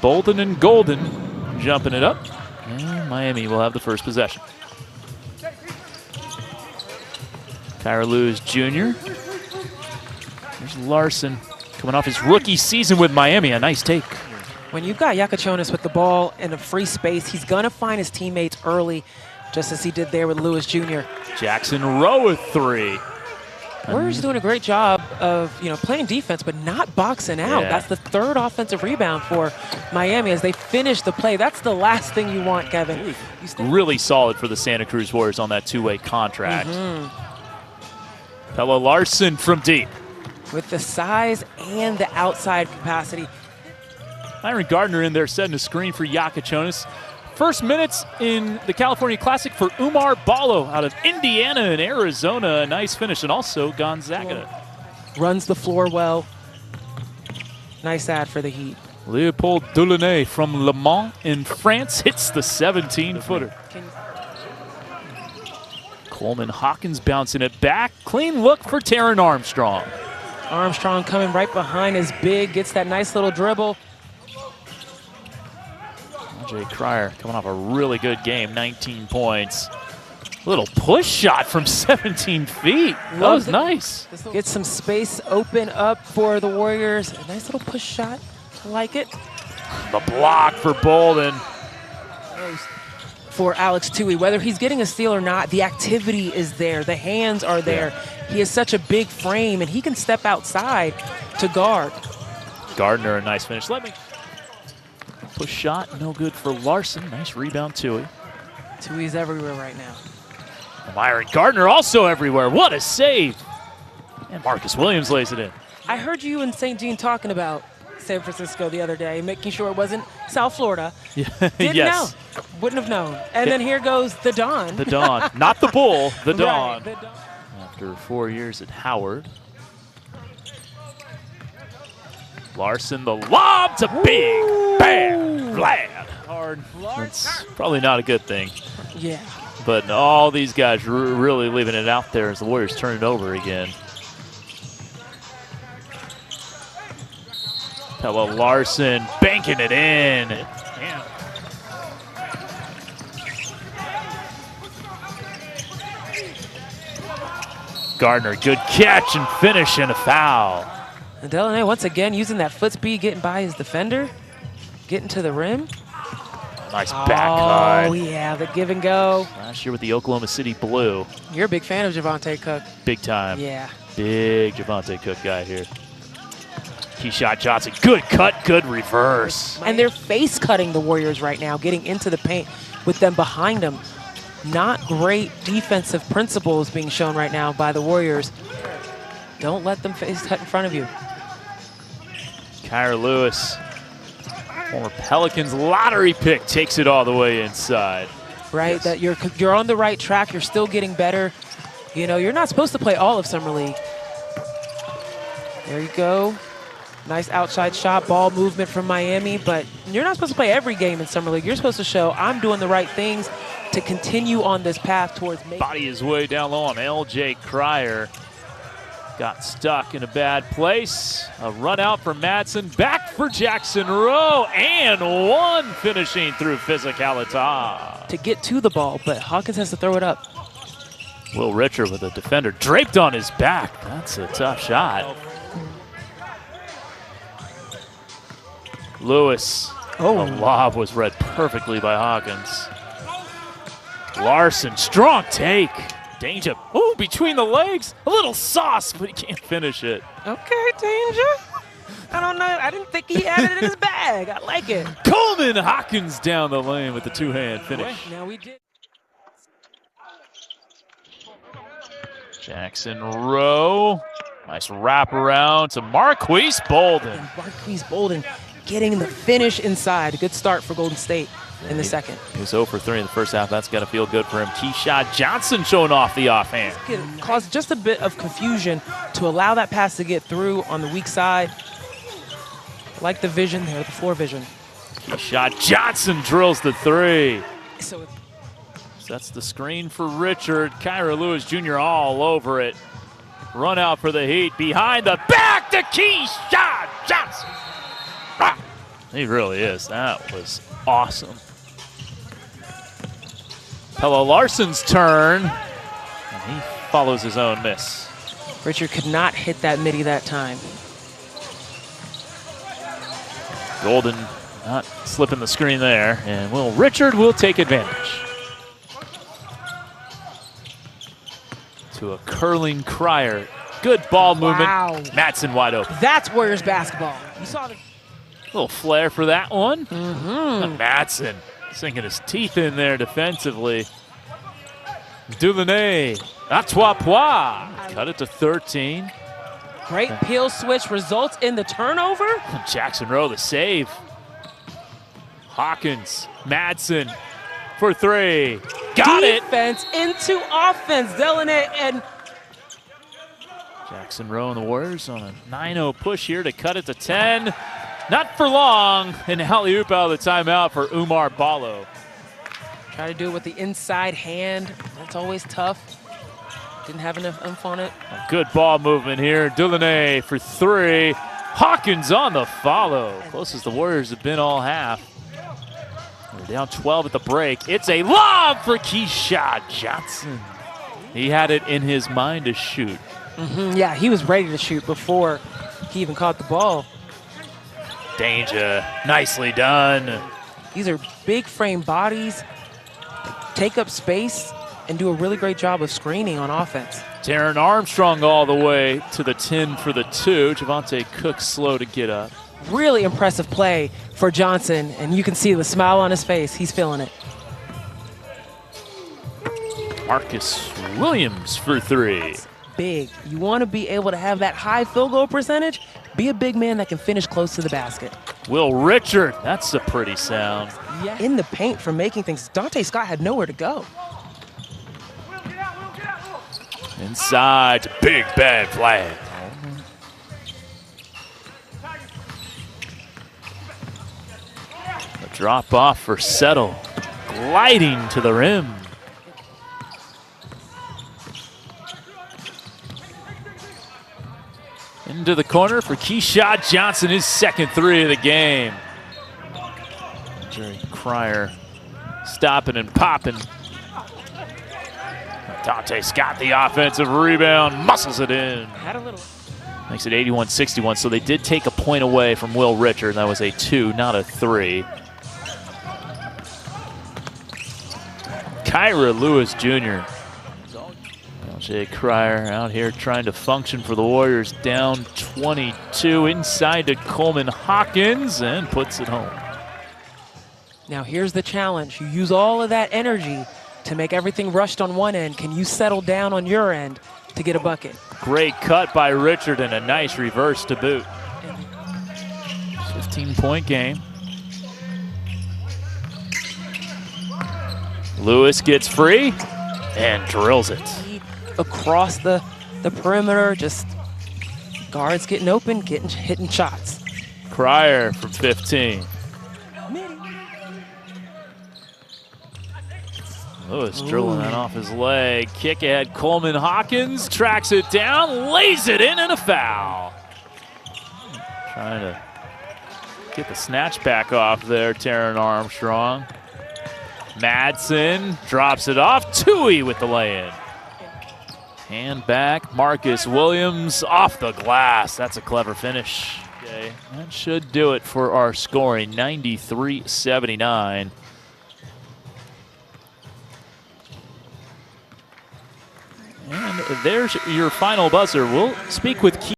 Bolden and Golden jumping it up. And Miami will have the first possession. Kira Lewis Jr. There's Larson coming off his rookie season with Miami. A nice take. When you've got Yakachonis with the ball in a free space, he's going to find his teammates early, just as he did there with Lewis Jr. Jackson Rowe with 3. Warriors doing a great job of playing defense, but not boxing out. Yeah. That's the 3rd offensive rebound for Miami as they finish the play. That's the last thing you want, Kevin. Really solid for the Santa Cruz Warriors on that 2-way contract. Pelle Larsson from deep. With the size and the outside capacity. Myron Gardner in there setting a screen for Yakachonis. First minutes in the California Classic for Umar Ballo out of Indiana and Arizona. A nice finish, and also Gonzaga. Runs the floor well. Nice ad for the Heat. Leopold Delaunay from Le Mans in France hits the 17-footer. Coleman Hawkins bouncing it back. Clean look for Taron Armstrong. Armstrong coming right behind his big, gets that nice little dribble. Jay Cryer coming off a really good game, 19 points. Little push shot from 17 feet. That was nice. Get some space open up for the Warriors. A nice little push shot. I like it. The block for Bolden. For Alex Tui, whether he's getting a steal or not, the activity is there. The hands are there. Yeah. He has such a big frame, and he can step outside to guard. Gardner, a nice finish. Push shot, no good for Larson. Nice rebound, Tui. Tui's everywhere right now. Myron Gardner also everywhere. What a save. And Marcus Williams lays it in. I heard you and St. Jean talking about San Francisco the other day, making sure it wasn't South Florida. Yeah. Didn't Yes. know. Wouldn't have known. And then here goes the Don. The Don. Not the Bull, the Don. Right, the Don. After 4 years at Howard. Larson, the lob to big, bam, Vlad. Hard. That's probably not a good thing. Yeah. But all these guys really leaving it out there as the Warriors turn it over again. Pelle Larsson banking it in. Damn. Gardner, good catch and finish and a foul. And Delaunay once again using that foot speed, getting by his defender, getting to the rim. Nice back cut. Oh, yeah, the give and go. Last year with the Oklahoma City Blue. You're a big fan of Javonte Cook. Big time. Yeah. Big Javonte Cook guy here. Keshad Johnson, good cut, good reverse. And they're face cutting the Warriors right now, getting into the paint with them behind them. Not great defensive principles being shown right now by the Warriors. Don't let them face cut in front of you. Kira Lewis, former Pelicans lottery pick, takes it all the way inside. Right, Yes. that you're on the right track. You're still getting better. You know, you're not supposed to play all of Summer League. There you go. Nice outside shot, ball movement from Miami, but you're not supposed to play every game in Summer League. You're supposed to show I'm doing the right things to continue on this path towards making. Body his way down low on L.J. Cryer. Got stuck in a bad place. A run out for Madsen. Back for Jackson Rowe. And one finishing through physicality. To get to the ball, but Hawkins has to throw it up. Will Richard with a defender draped on his back. That's a tough shot. Lewis. Oh. The lob was read perfectly by Hawkins. Larson, strong take. Danger. Ooh, between the legs. A little sauce, but he can't finish it. Okay, Danger. I don't know. I didn't think he had it in his bag. I like it. Coleman Hawkins down the lane with the two-hand finish. Now we did. Jackson Rowe. Nice wraparound to Marquise Bolden. And Marquise Bolden getting the finish inside. A good start for Golden State in the second. He was 0 for 3 in the first half. That's got to feel good for him. Keshad Johnson showing off the offhand. It caused just a bit of confusion to allow that pass to get through on the weak side. Like the vision there, the floor vision. Keshad Johnson drills the three. So Sets the screen for Richard. Kira Lewis Jr. all over it. Run out for the Heat. Behind the back to Keshad Johnson. He really is. That was awesome. Pelle Larsson's turn, and he follows his own miss. Richard could not hit that midi that time. Golden not slipping the screen there, and Richard will take advantage. To a curling Cryer. Good ball movement. Wow. Madsen wide open. That's Warriors basketball. You saw the Little flair for that one. Madsen sinking his teeth in there defensively. Duvernay. Atois. Cut it to 13. great peel switch results in the turnover. Jackson Rowe the save. Hawkins. Madsen for three. Got it. Defense into offense. Delaney and Jackson Rowe and the Warriors on a 9-0 push here to cut it to 10. Not for long. And alley-oop out of the timeout for Oumar Ballo. try to do it with the inside hand. That's always tough. Didn't have enough oomph on it. A good ball movement here. Duvernay for three. Hawkins on the follow. Closest the Warriors have been all half. They're down 12 at the break. It's a lob for Keshad Johnson. He had it in his mind to shoot. Yeah, he was ready to shoot before he even caught the ball. Danger. Nicely done. These are big frame bodies, take up space, and do a really great job of screening on offense. Taron Armstrong all the way to the 10 for the two. Javante Cook slow to get up. Really impressive play for Johnson, and you can see the smile on his face. He's feeling it. Marcus Williams for three. Big. You want to be able to have that high field goal percentage? Be a big man that can finish close to the basket. Will Richard, that's a pretty sound. Yeah. In the paint for making things. Dante Scott had nowhere to go. Inside, Big Ben flag. A drop off for Settle, gliding to the rim. Into the corner for Keshad Johnson, his second three of the game. Jerry Cryer stopping and popping. Dante Scott, the offensive rebound, muscles it in. Had a little. Makes it 81-61, so they did take a point away from Will Richard. That was a 2, not a 3. Kyra Lewis Jr. LJ Cryer out here trying to function for the Warriors, down 22. Inside to Coleman Hawkins and puts it home. Now here's the challenge. You use all of that energy to make everything rushed on one end. Can you settle down on your end to get a bucket? Great cut by Richard and a nice reverse to boot. 15-point game. Lewis gets free and drills it. Across the perimeter, just guards getting open, hitting shots. Cryer from 15. Lewis drilling that off his leg. Kick ahead, Coleman Hawkins tracks it down, lays it in, and a foul. Trying to get the snatch back off there, Taron Armstrong. Madsen drops it off. Tui with the lay-in. Hand back, Marcus Williams off the glass. That's a clever finish. Okay, that should do it for our scoring, 93-79. And there's your final buzzer. We'll speak with Keith.